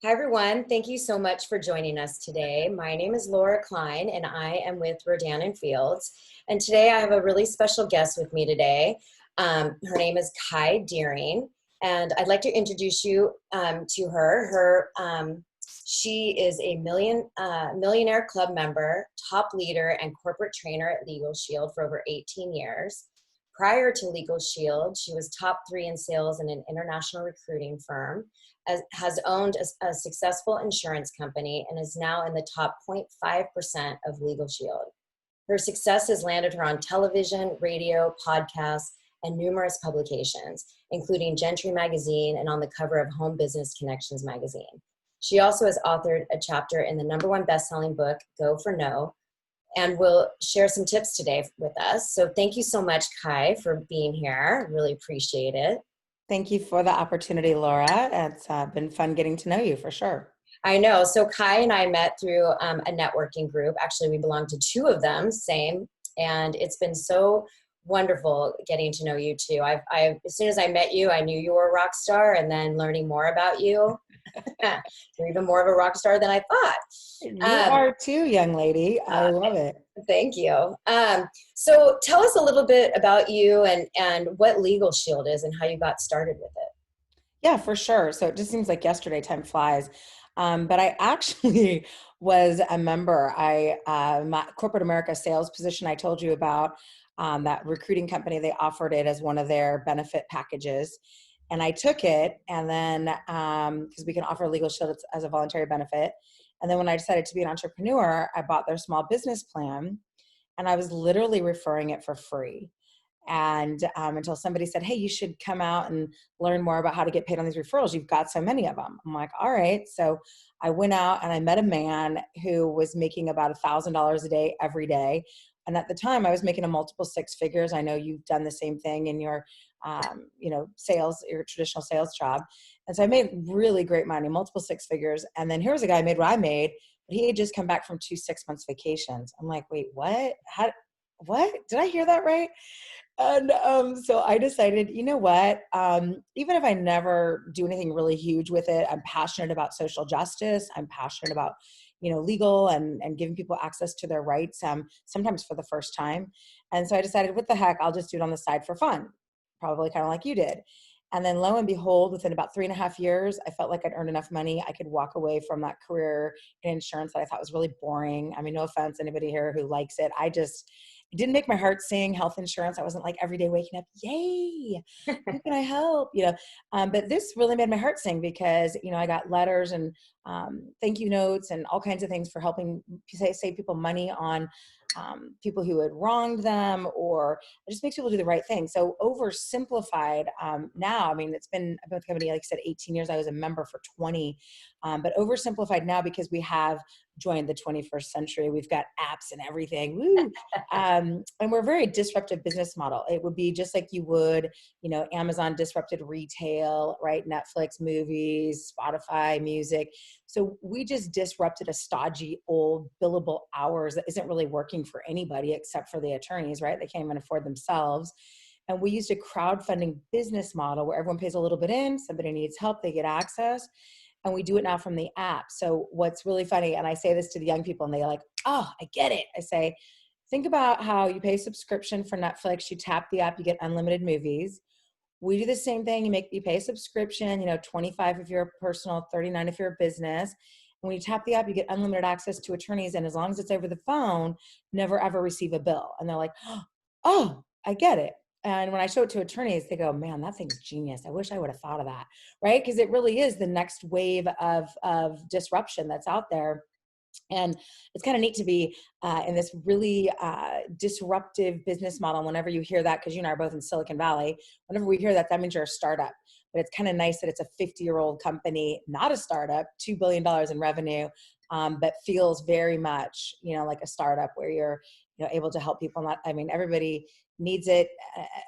Hi, everyone. Thank you so much for joining us today. My name is Laura Klein, and I am with Rodan and Fields. And today I have a really special guest with me today. Her name is Kai Deering, and I'd like to introduce you to her. She is a Millionaire Club member, top leader, and corporate trainer at Legal Shield for over 18 years. Prior to Legal Shield, she was top 3 in sales in an international recruiting firm, has owned a successful insurance company, and is now in the top 0.5% of Legal Shield. Her success has landed her on television, radio, podcasts, and numerous publications, including Gentry Magazine and on the cover of Home Business Connections magazine. She also has authored a chapter in the #1 best-selling book, Go for No, and will share some tips today with us. So thank you so much, Kai, for being here. Really appreciate it. Thank you for the opportunity, Laura. It's been fun getting to know you for sure. I know. So Kai and I met through a networking group. Actually, we belong to 2 of them, same. And it's been so wonderful getting to know you too. As soon as I met you, I knew you were a rock star, and then learning more about you, you're even more of a rock star than I thought. You are too, young lady. I love it. Thank you. So tell us a little bit about you and what Legal Shield is and how you got started with it. Yeah, for sure. So it just seems like yesterday, time flies. But I actually was a member. My corporate America sales position I told you about, that recruiting company, they offered it as one of their benefit packages. And I took it, and then because we can offer Legal Shield as a voluntary benefit. And then when I decided to be an entrepreneur, I bought their small business plan, and I was literally referring it for free. And until somebody said, hey, you should come out and learn more about how to get paid on these referrals. You've got so many of them. I'm like, all right. So I went out and I met a man who was making about $1,000 a day every day. And at the time I was making a multiple 6 figures. I know you've done the same thing in your, sales, your traditional sales job. And so I made really great money, multiple 6 figures. And then here was a guy who made what I made, but he had just come back from 2 6-month vacations. I'm like, wait, what? What? Did I hear that right? And so I decided, you know what, even if I never do anything really huge with it, I'm passionate about social justice. I'm passionate about, legal and giving people access to their rights, sometimes for the first time. And so I decided, what the heck, I'll just do it on the side for fun, probably kind of like you did. And then lo and behold, within about 3.5 years, I felt like I'd earned enough money. I could walk away from that career in insurance that I thought was really boring. I mean, no offense, anybody here who likes it. It didn't make my heart sing, health insurance. I wasn't like every day waking up, yay, who can I help? But this really made my heart sing because, I got letters and thank you notes and all kinds of things for helping save people money on people who had wronged them, or it just makes people do the right thing. So oversimplified now, I've been with the company, like I said, 18 years. I was a member for 20, but oversimplified now because we have joined the 21st century. We've got apps and everything. Woo! And we're a very disruptive business model. It would be just like you would, Amazon disrupted retail, right? Netflix, movies, Spotify, music. So we just disrupted a stodgy old billable hours that isn't really working for anybody except for the attorneys, right? They can't even afford themselves. And we used a crowdfunding business model where everyone pays a little bit in, somebody needs help, they get access. And we do it now from the app. So what's really funny, and I say this to the young people and they're like, oh, I get it. I say, think about how you pay subscription for Netflix, you tap the app, you get unlimited movies. We do the same thing. You pay a subscription, 25 if you're a personal, 39 if you're a business. And when you tap the app, you get unlimited access to attorneys. And as long as it's over the phone, never ever receive a bill. And they're like, oh, I get it. And when I show it to attorneys, they go, man, that thing's genius. I wish I would have thought of that, right? Because it really is the next wave of disruption that's out there. And it's kind of neat to be in this really disruptive business model. Whenever you hear that, because you and I are both in Silicon Valley, whenever we hear that, that means you're a startup. But it's kind of nice that it's a 50-year-old company, not a startup, $2 billion in revenue, but feels very much, like a startup where you're, able to help people. Everybody needs it.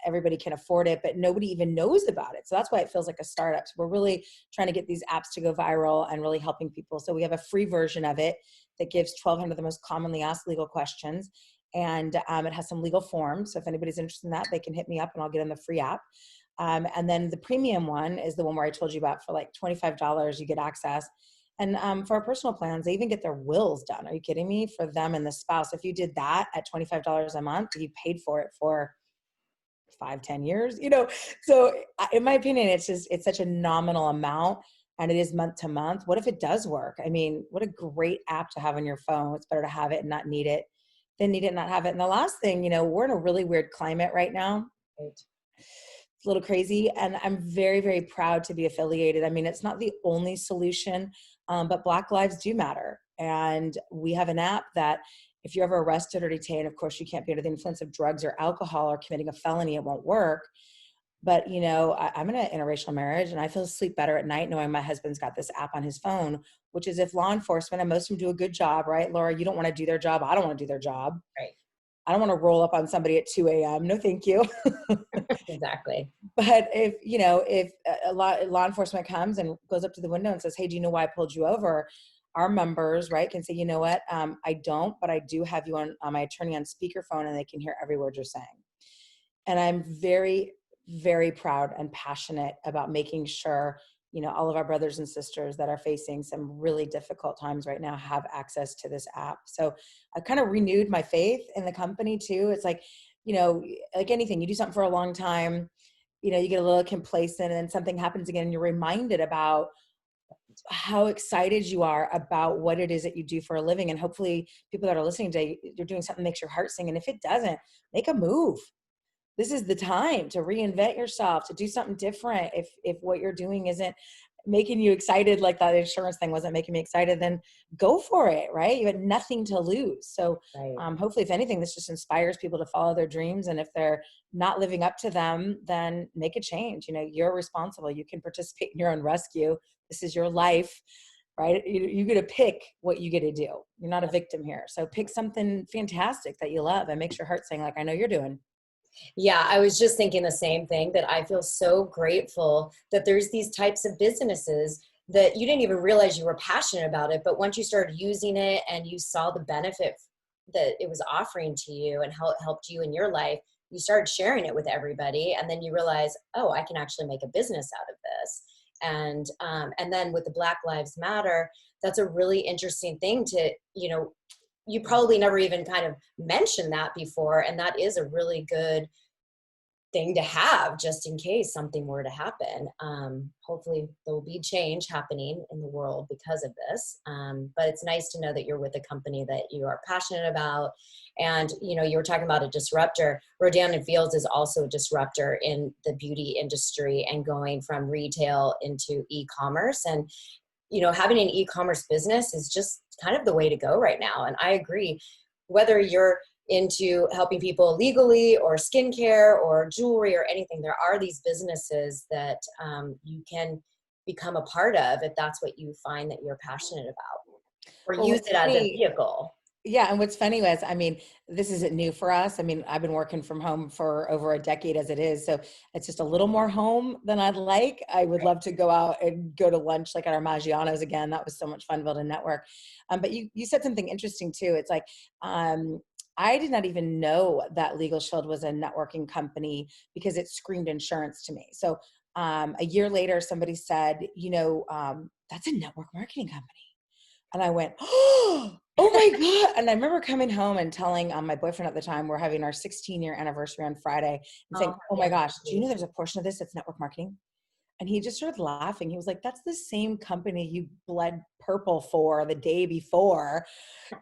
Everybody can afford it, but nobody even knows about it. So that's why it feels like a startup. So we're really trying to get these apps to go viral and really helping people. So we have a free version of it that gives 1,200 of the most commonly asked legal questions. And it has some legal forms. So if anybody's interested in that, they can hit me up and I'll get in the free app. And then the premium one is the one where I told you about. For like $25, you get access. And for our personal plans, they even get their wills done. Are you kidding me? For them and the spouse. If you did that at $25 a month, you paid for it for 5, 10 years, so in my opinion, it's such a nominal amount, and it is month to month. What if it does work? I mean, what a great app to have on your phone. It's better to have it and not need it than need it and not have it. And the last thing, we're in a really weird climate right now. Right. It's a little crazy, and I'm very, very proud to be affiliated. I mean, it's not the only solution, but Black lives do matter. And we have an app that if you're ever arrested or detained, of course, you can't be under the influence of drugs or alcohol or committing a felony, it won't work. But, I'm in an interracial marriage, and I feel sleep better at night knowing my husband's got this app on his phone, which is if law enforcement, and most of them do a good job, right? Laura, you don't want to do their job. I don't want to do their job. Right. I don't want to roll up on somebody at 2 a.m. No, thank you. Exactly. But if a law enforcement comes and goes up to the window and says, hey, do you know why I pulled you over? Our members, right, can say, you know what, I don't, but I do have you on my attorney on speakerphone, and they can hear every word you're saying. And I'm very, very proud and passionate about making sure, all of our brothers and sisters that are facing some really difficult times right now have access to this app. So I kind of renewed my faith in the company too. It's like, like anything, you do something for a long time, you get a little complacent, and then something happens again, and you're reminded about how excited you are about what it is that you do for a living. And hopefully people that are listening today, you're doing something that makes your heart sing. And if it doesn't, make a move. This is the time to reinvent yourself, to do something different. If what you're doing isn't making you excited, like that insurance thing wasn't making me excited, then go for it, right? You had nothing to lose. So Right. Hopefully, if anything, this just inspires people to follow their dreams. And if they're not living up to them, then make a change. You're responsible. You can participate in your own rescue. This is your life, right? You get to pick what you get to do. You're not a victim here. So pick something fantastic that you love and makes your heart sing, like I know you're doing. Yeah, I was just thinking the same thing, that I feel so grateful that there's these types of businesses that you didn't even realize you were passionate about it. But once you started using it and you saw the benefit that it was offering to you and how it helped you in your life, you started sharing it with everybody. And then you realize, oh, I can actually make a business out of this. And then with the Black Lives Matter, that's a really interesting thing to, you probably never even kind of mentioned that before. And that is a really good thing to have just in case something were to happen. Hopefully there will be change happening in the world because of this. But it's nice to know that you're with a company that you are passionate about. And, you were talking about a disruptor. Rodan and Fields is also a disruptor in the beauty industry and going from retail into e-commerce. And, having an e-commerce business is just kind of the way to go right now. And I agree, whether you're into helping people legally or skincare or jewelry or anything, there are these businesses that you can become a part of if that's what you find that you're passionate about, or Well, use what's it as a funny, vehicle. yeah, and what's funny was, this isn't new for us. I've been working from home for over a decade as it is, so it's just a little more home than I'd like. I would love to go out and go to lunch like at our Maggiano's again. That was so much fun to build a network. But you said something interesting too. It's like, I did not even know that Legal Shield was a networking company because it screamed insurance to me. So a year later, somebody said, that's a network marketing company. And I went, oh my God. And I remember coming home and telling my boyfriend at the time, we're having our 16-year anniversary on Friday, and saying, oh my gosh, do you know there's a portion of this that's network marketing? And he just started laughing. He was like, that's the same company you bled purple for the day before.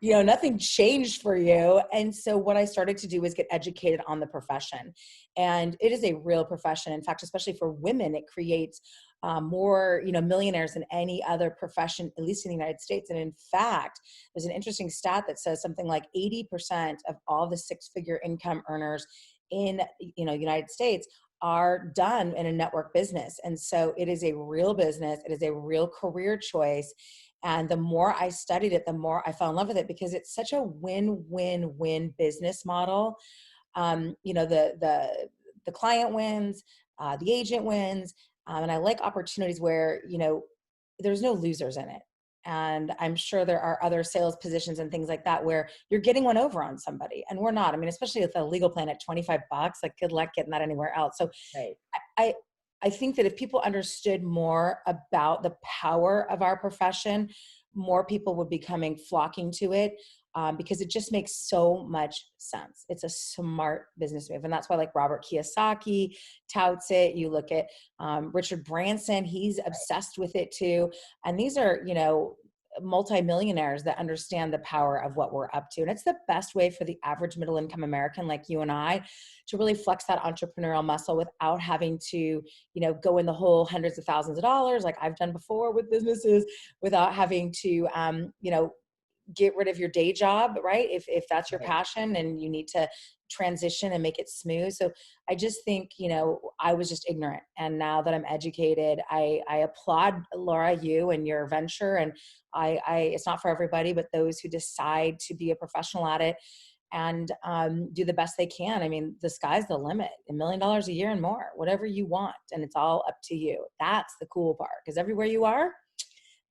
Nothing changed for you. And so what I started to do was get educated on the profession. And it is a real profession. In fact, especially for women, it creates more, millionaires than any other profession, at least in the United States. And in fact, there's an interesting stat that says something like 80% of all the six-figure income earners in, United States are done in a network business. And so it is a real business. It is a real career choice. And the more I studied it, the more I fell in love with it, because it's such a win-win-win business model. The client wins, the agent wins. And I like opportunities where, there's no losers in it. And I'm sure there are other sales positions and things like that where you're getting one over on somebody, and we're not. Especially with a legal plan at $25, like good luck getting that anywhere else. So Right. I think that if people understood more about the power of our profession, more people would be flocking to it, because it just makes so much sense. It's a smart business move. And that's why like Robert Kiyosaki touts it. You look at Richard Branson, he's obsessed with it too. And these are, multimillionaires that understand the power of what we're up to. And it's the best way for the average middle income American like you and I to really flex that entrepreneurial muscle without having to, go in the whole hundreds of thousands of dollars like I've done before with businesses, without having to, get rid of your day job, right? If that's your passion and you need to transition and make it smooth. So I just think, I was just ignorant. And now that I'm educated, I applaud Laura, you and your venture. And I it's not for everybody, but those who decide to be a professional at it and do the best they can. I mean, the sky's the limit, $1 million a year and more, whatever you want. And it's all up to you. That's the cool part, because everywhere you are,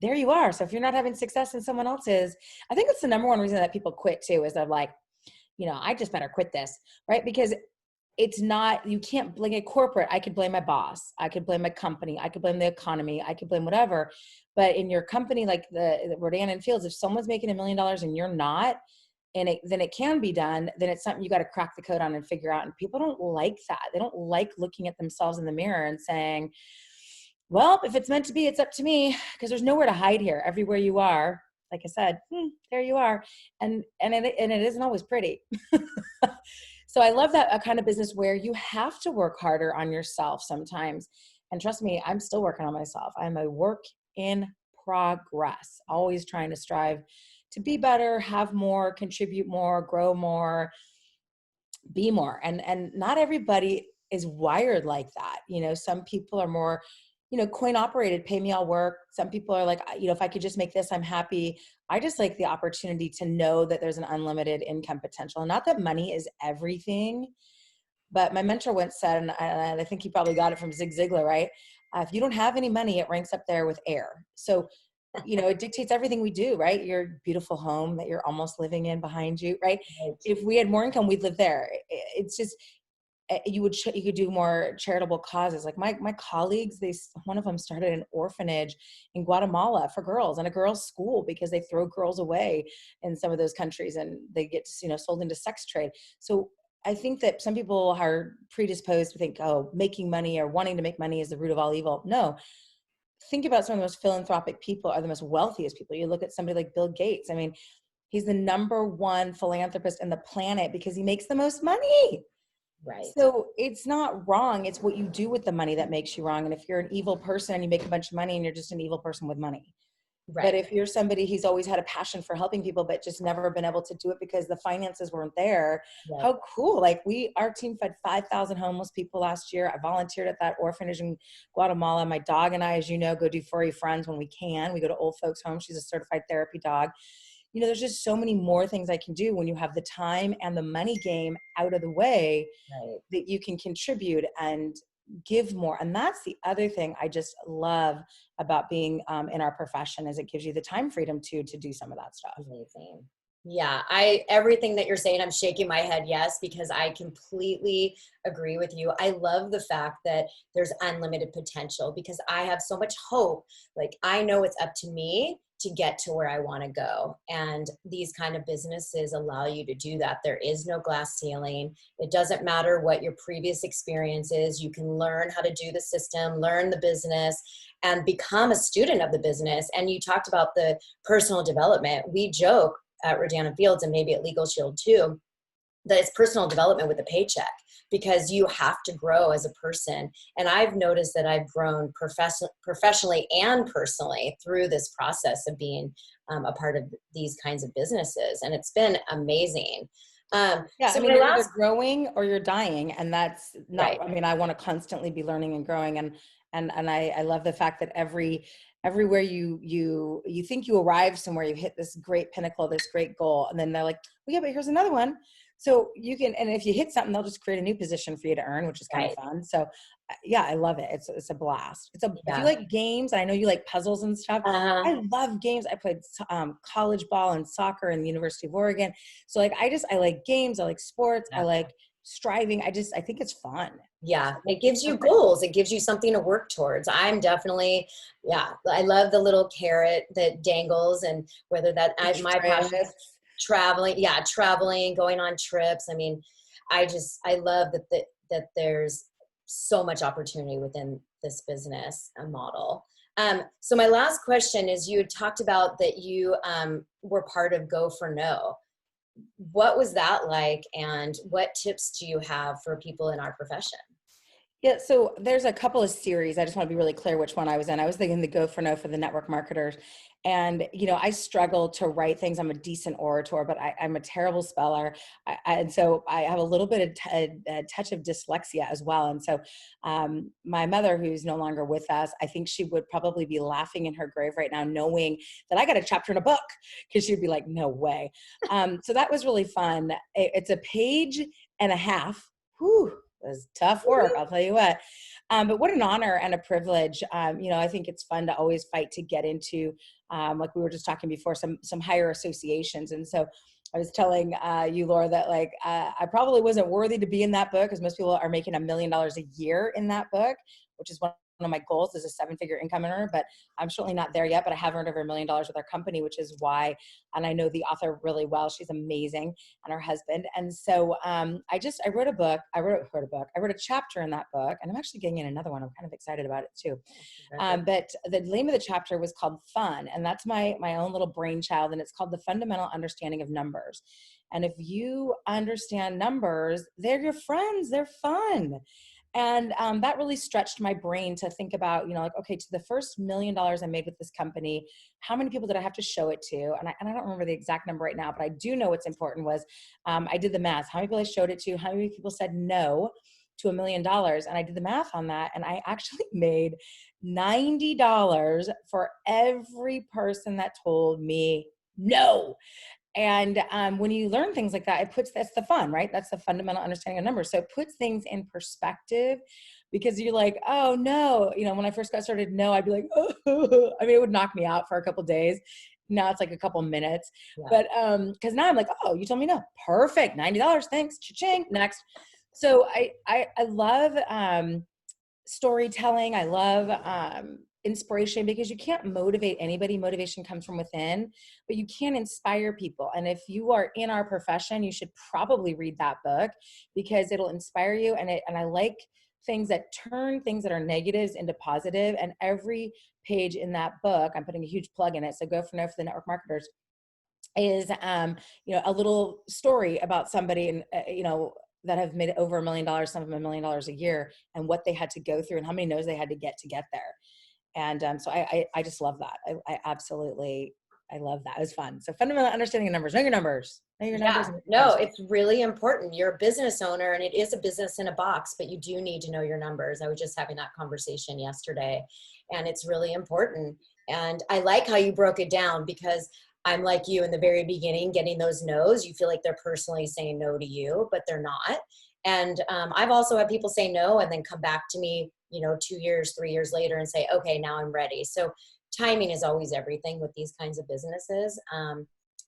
there you are. So if you're not having success and someone else is, I think it's the number one reason that people quit too, is they're like, I just better quit this, right? Because it's not, you can't blame a corporate. I could blame my boss. I could blame my company. I could blame the economy. I could blame whatever. But in your company, like the Rodan and Fields, if someone's making $1 million and you're not, then it can be done, then it's something you got to crack the code on and figure out. And people don't like that. They don't like looking at themselves in the mirror and saying, well, if it's meant to be, it's up to me, because there's nowhere to hide here. Everywhere you are, like I said, there you are. And it isn't always pretty. So I love that a kind of business where you have to work harder on yourself sometimes. And trust me, I'm still working on myself. I'm a work in progress, always trying to strive to be better, have more, contribute more, grow more, be more. And not everybody is wired like that. Some people are more, coin operated, pay me, I'll work. Some people are like, if I could just make this, I'm happy. I just like the opportunity to know that there's an unlimited income potential. Not that money is everything, but my mentor once said, and I think he probably got it from Zig Ziglar, right? If you don't have any money, it ranks up there with air. So, it dictates everything we do, right? Your beautiful home that you're almost living in behind you, right? If we had more income, we'd live there. It's just, you could do more charitable causes. Like my colleagues, one of them started an orphanage in Guatemala for girls, and a girls' school, because they throw girls away in some of those countries and they get, sold into sex trade. So I think that some people are predisposed to think, making money or wanting to make money is the root of all evil. No. Think about some of the most philanthropic people are the most wealthiest people. You look at somebody like Bill Gates. I mean, he's the number one philanthropist on the planet because he makes the most money. Right. So it's not wrong. It's what you do with the money that makes you wrong. And if you're an evil person and you make a bunch of money and you're just an evil person with money. Right. But if you're somebody who's always had a passion for helping people, but just never been able to do it because the finances weren't there, how cool. Like our team fed 5,000 homeless people last year. I volunteered at that orphanage in Guatemala. My dog and I, as you know, go do furry friends when we can. We go to old folks' home. She's a certified therapy dog. There's just so many more things I can do when you have the time and the money game out of the way, that you can contribute and give more. And that's the other thing I just love about being in our profession, is it gives you the time freedom to do some of that stuff. Amazing. Yeah, everything that you're saying, I'm shaking my head yes, because I completely agree with you. I love the fact that there's unlimited potential, because I have so much hope. Like, I know it's up to me to get to where I want to go. And these kind of businesses allow you to do that. There is no glass ceiling. It doesn't matter what your previous experience is. You can learn how to do the system, learn the business, and become a student of the business. And you talked about the personal development. We joke at Rodan and Fields, and maybe at Legal Shield too, that it's personal development with a paycheck, because you have to grow as a person. And I've noticed that I've grown professionally and personally through this process of being a part of these kinds of businesses. And it's been amazing. So you're either growing or you're dying. And that's not, right. I want to constantly be learning and growing. And I love the fact that everywhere you think you arrive somewhere, you hit this great pinnacle, this great goal. And then they're like, well, yeah, but here's another one. So you can, and if you hit something, they'll just create a new position for you to earn, which is kind of fun. So yeah, I love it. It's a blast. If you like games, I know you like puzzles and stuff. I love games. I played college ball and soccer in the University of Oregon. So like, I like games. I like sports. I like striving. I think it's fun. Yeah, So it it's gives you different. goals. It gives you something to work towards. I'm definitely, yeah, I love the little carrot that dangles, and whether The my passion is trips. traveling, yeah, traveling, going on trips. I mean, I love that there's so much opportunity within this business model. So my last question is, you had talked about that you were part of Go for No. What was that like, and what tips do you have for people in our profession? Yeah, so there's a couple of series. I just want to be really clear which one I was in. I was thinking the Go for No for the network marketers. And, I struggle to write things. I'm a decent orator, but I'm a terrible speller. And so I have a little bit of a touch of dyslexia as well. And so my mother, who's no longer with us, I think she would probably be laughing in her grave right now, knowing that I got a chapter in a book, because she'd be like, no way. So that was really fun. It's a page and a half. Whew. It was tough work, I'll tell you what. But what an honor and a privilege. I think it's fun to always fight to get into, like we were just talking before, some higher associations. And so I was telling you, Laura, that I probably wasn't worthy to be in that book, because most people are making $1 million a year in that book, which is one of my goals, is a 7-figure income earner, but I'm certainly not there yet. But I have earned over $1 million with our company, which is why, and I know the author really well. She's amazing, and her husband. And so I wrote a book. I wrote a chapter in that book, and I'm actually getting in another one. I'm kind of excited about it too. But the name of the chapter was called Fun, and that's my own little brainchild, and it's called The Fundamental Understanding of Numbers. And if you understand numbers, they're your friends. They're fun. And that really stretched my brain to think about, okay, to the first $1 million I made with this company, how many people did I have to show it to? And I don't remember the exact number right now, but I do know what's important was I did the math. How many people I showed it to? How many people said no to $1 million? And I did the math on that. And I actually made $90 for every person that told me no. And when you learn things like that, that's the fun, right? That's the fundamental understanding of numbers. So it puts things in perspective, because you're like, oh no, when I first got started, no, I'd be like, oh, I mean, it would knock me out for a couple days. Now it's like a couple minutes, yeah. But because now I'm like, oh, you told me no, perfect, $90, thanks, cha-ching, next. So I love storytelling. I love inspiration, because you can't motivate anybody. Motivation comes from within, but you can inspire people. And if you are in our profession, you should probably read that book, because it'll inspire you. And I like things that turn things that are negatives into positive. And every page in that book, I'm putting a huge plug in it, so Go for No for the network marketers, is a little story about somebody, and that have made over $1 million, some of them $1 million a year, and what they had to go through and how many no's they had to get there. And so I just love that. I absolutely, I love that. It was fun. So fundamental understanding of numbers. Know your numbers. Know your numbers. Yeah, no, it's really important. You're a business owner, and it is a business in a box, but you do need to know your numbers. I was just having that conversation yesterday, and it's really important. And I like how you broke it down, because I'm like you in the very beginning, getting those no's. You feel like they're personally saying no to you, but they're not. And I've also had people say no and then come back to me, 2 years, 3 years later, and say, okay, now I'm ready. So timing is always everything with these kinds of businesses.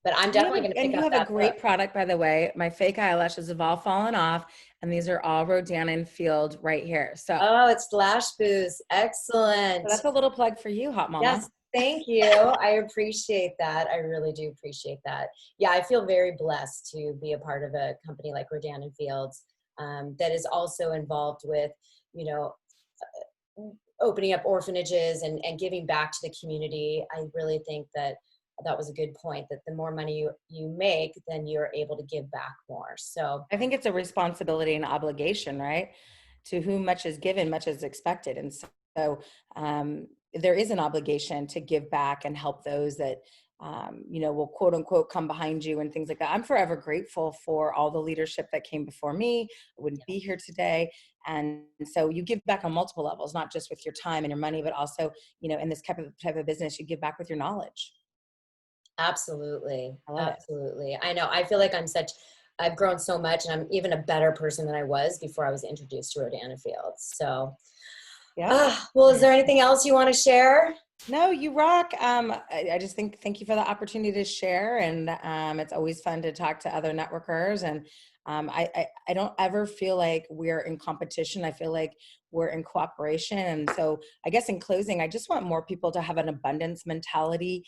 But I'm definitely going to pick up that. And you have a great product, by the way. My fake eyelashes have all fallen off, and these are all Rodan & Field right here. So it's Lash Booze. Excellent. So that's a little plug for you, Hot Mama. Yes, thank you. I appreciate that. I really do appreciate that. Yeah, I feel very blessed to be a part of a company like Rodan & Fields that is also involved with, opening up orphanages and giving back to the community. I really think that was a good point, that the more money you make, then you're able to give back more. So I think it's a responsibility and obligation, right? To whom much is given, much is expected. And so there is an obligation to give back and help those that, will quote unquote come behind you and things like that. I'm forever grateful for all the leadership that came before me. I wouldn't be here today. And so you give back on multiple levels, not just with your time and your money, but also, in this type of business, you give back with your knowledge. Absolutely. I love Absolutely. I know. I feel like I've grown so much, and I'm even a better person than I was before I was introduced to Rodan & Fields. So, yeah. Well, is there anything else you want to share? No, you rock. I just thank you for the opportunity to share. And it's always fun to talk to other networkers. And I don't ever feel like we're in competition. I feel like we're in cooperation. And so I guess in closing, I just want more people to have an abundance mentality.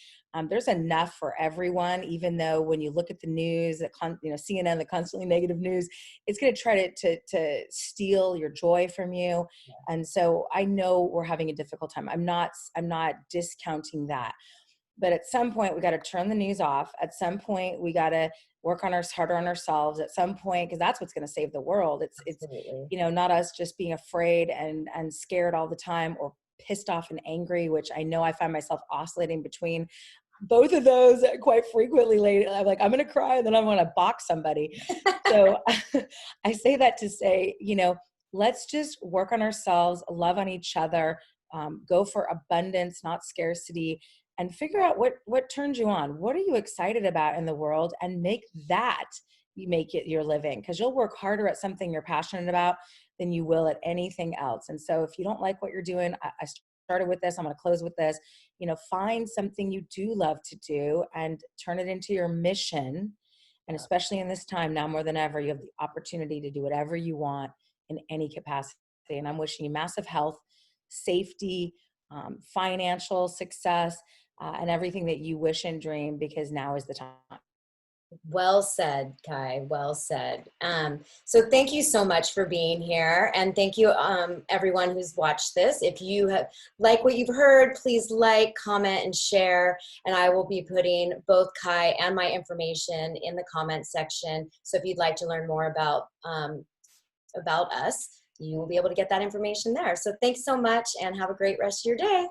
There's enough for everyone, even though when you look at the news, CNN, the constantly negative news, it's going to try to steal your joy from you. And so I know we're having a difficult time. I'm not discounting that. But at some point we got to turn the news off. At some point we got to work harder on ourselves at some point, because that's what's going to save the world. It's Absolutely. not us just being afraid and scared all the time, or pissed off and angry, which I know I find myself oscillating between both of those quite frequently lately. I'm like, I'm going to cry and then I want to box somebody. So I say that to say, let's just work on ourselves, love on each other, go for abundance, not scarcity, and figure out what turns you on. What are you excited about in the world, and make that you make it your living, because you'll work harder at something you're passionate about than you will at anything else. And so if you don't like what you're doing, I started with this, I'm going to close with this, find something you do love to do and turn it into your mission. And especially in this time now more than ever, you have the opportunity to do whatever you want in any capacity. And I'm wishing you massive health, safety, financial success, and everything that you wish and dream, because now is the time. Well said, Kai. Well said. So thank you so much for being here. And thank you, everyone who's watched this. If you have like what you've heard, please like, comment, and share. And I will be putting both Kai and my information in the comment section. So if you'd like to learn more about us, you will be able to get that information there. So thanks so much and have a great rest of your day.